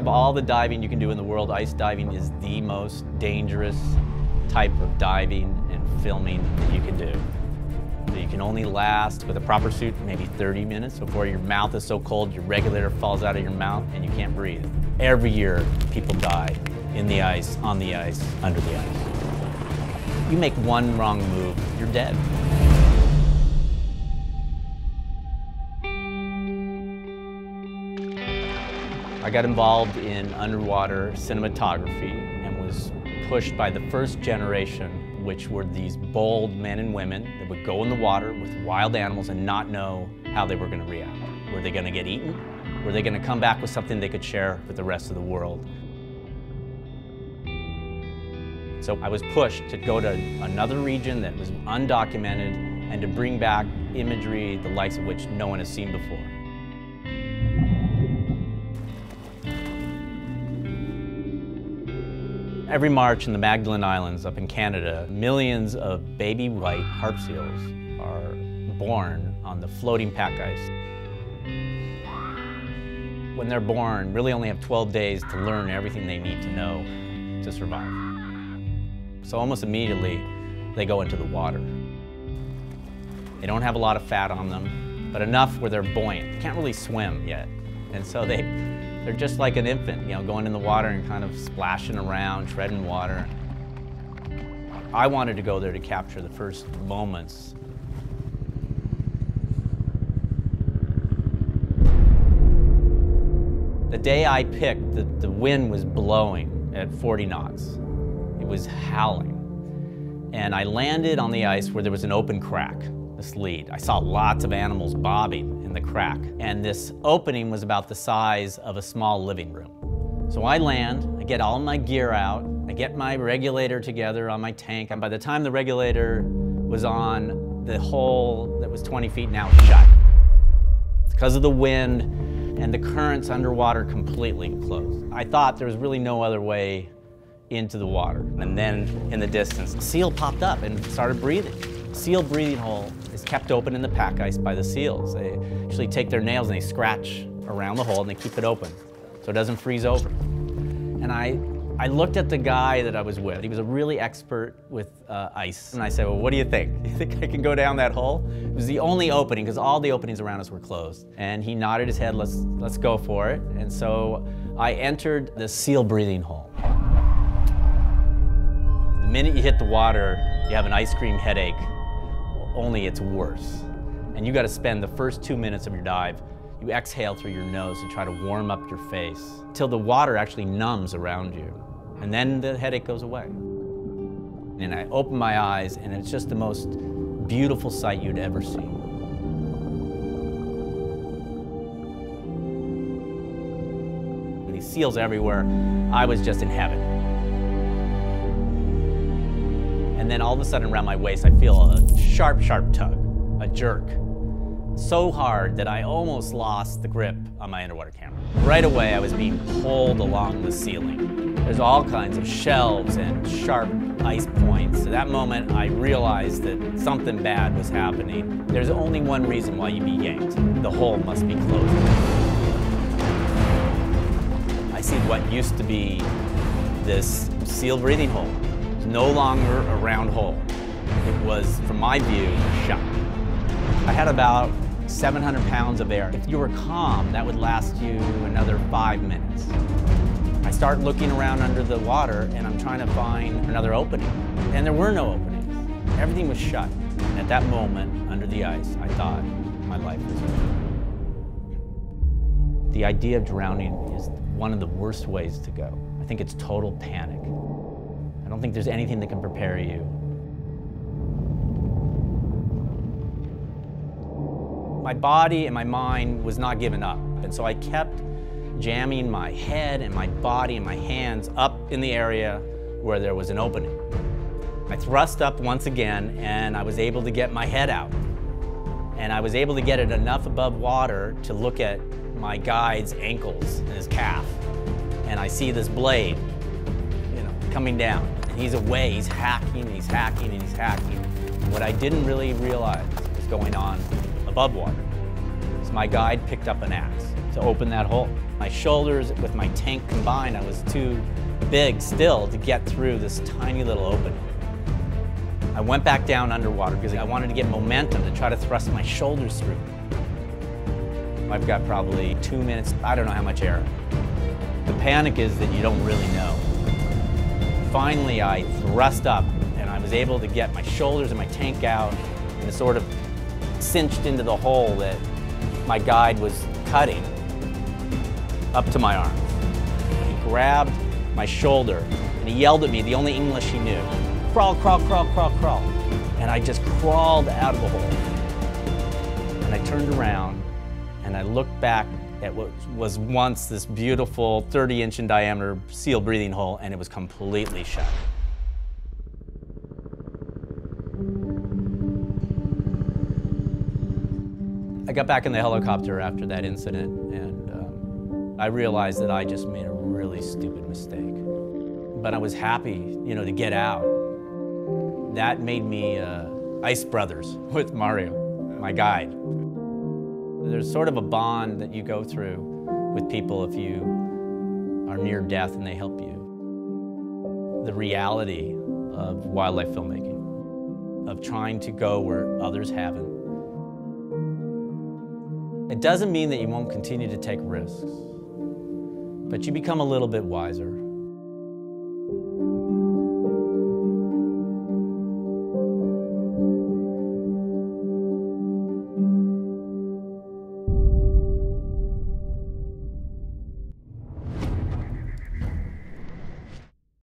all the diving you can do in the world, ice diving is the most dangerous type of diving and filming that you can do. You can only last, with a proper suit, maybe 30 minutes before your mouth is so cold your regulator falls out of your mouth and you can't breathe. Every year, people die in the ice, on the ice, under the ice. You make one wrong move, you're dead. I got involved in underwater cinematography and was pushed by the first generation, which were these bold men and women that would go in the water with wild animals and not know how they were going to react. Were they going to get eaten? Were they going to come back with something they could share with the rest of the world? So I was pushed to go to another region that was undocumented and to bring back imagery the likes of which no one has seen before. Every March in the Magdalen Islands up in Canada, millions of baby white harp seals are born on the floating pack ice. When they're born, really only have 12 days to learn everything they need to know to survive. So almost immediately, they go into the water. They don't have a lot of fat on them, but enough where they're buoyant. They can't really swim yet. And so they're just like an infant, you know, going in the water and kind of splashing around, treading water. I wanted to go there to capture the first moments. The day I picked, the wind was blowing at 40 knots. It was howling. And I landed on the ice where there was an open crack, this lead. I saw lots of animals bobbing in the crack. And this opening was about the size of a small living room. So I land, I get all my gear out, I get my regulator together on my tank, and by the time the regulator was on, the hole that was 20 feet now shut. Because of the wind and the currents underwater completely closed. I thought there was really no other way into the water. And then in the distance, a seal popped up and started breathing. Seal breathing hole is kept open in the pack ice by the seals. They actually take their nails and they scratch around the hole and they keep it open so it doesn't freeze over. And I looked at the guy that I was with. He was a really expert with ice. And I said, well, what do you think? You think I can go down that hole? It was the only opening because all the openings around us were closed. And he nodded his head, let's go for it. And so I entered the seal breathing hole. The minute you hit the water, you have an ice cream headache, only it's worse. And you got to spend the first 2 minutes of your dive, you exhale through your nose to try to warm up your face till the water actually numbs around you. And then the headache goes away. And I open my eyes and it's just the most beautiful sight you'd ever see. With these seals everywhere, I was just in heaven. And then all of a sudden around my waist, I feel a sharp, sharp tug, a jerk. So hard that I almost lost the grip on my underwater camera. Right away, I was being pulled along the ceiling. There's all kinds of shelves and sharp ice points. At that moment, I realized that something bad was happening. There's only one reason why you'd be yanked. The hole must be closed. I see what used to be this seal breathing hole. It's no longer a round hole. It was, from my view, shut. I had about 700 pounds of air. If you were calm, that would last you another 5 minutes. I start looking around under the water and I'm trying to find another opening. And there were no openings. Everything was shut. At that moment, under the ice, I thought my life was over. The idea of drowning is one of the worst ways to go. I think it's total panic. I don't think there's anything that can prepare you. My body and my mind was not giving up, and so I kept jamming my head and my body and my hands up in the area where there was an opening. I thrust up once again, and I was able to get my head out. And I was able to get it enough above water to look at my guide's ankles and his calf. And I see this blade, coming down. And he's away, he's hacking, and he's hacking, and he's hacking. What I didn't really realize was going on above water. So my guide picked up an axe to open that hole. My shoulders with my tank combined, I was too big still to get through this tiny little opening. I went back down underwater because I wanted to get momentum to try to thrust my shoulders through. I've got probably 2 minutes, I don't know how much air. The panic is that you don't really know. Finally, I thrust up and I was able to get my shoulders and my tank out and it sort of cinched into the hole that my guide was cutting up to my arms. He grabbed my shoulder and he yelled at me, the only English he knew, "Crawl, crawl, crawl, crawl, crawl." And I just crawled out of the hole. And I turned around and I looked back at what was once this beautiful 30-inch in diameter seal breathing hole, and it was completely shut. I got back in the helicopter after that incident, and I realized that I just made a really stupid mistake. But I was happy, to get out. That made me ice brothers with Mario, my guide. There's sort of a bond that you go through with people if you are near death and they help you. The reality of wildlife filmmaking, of trying to go where others haven't. It doesn't mean that you won't continue to take risks, but you become a little bit wiser.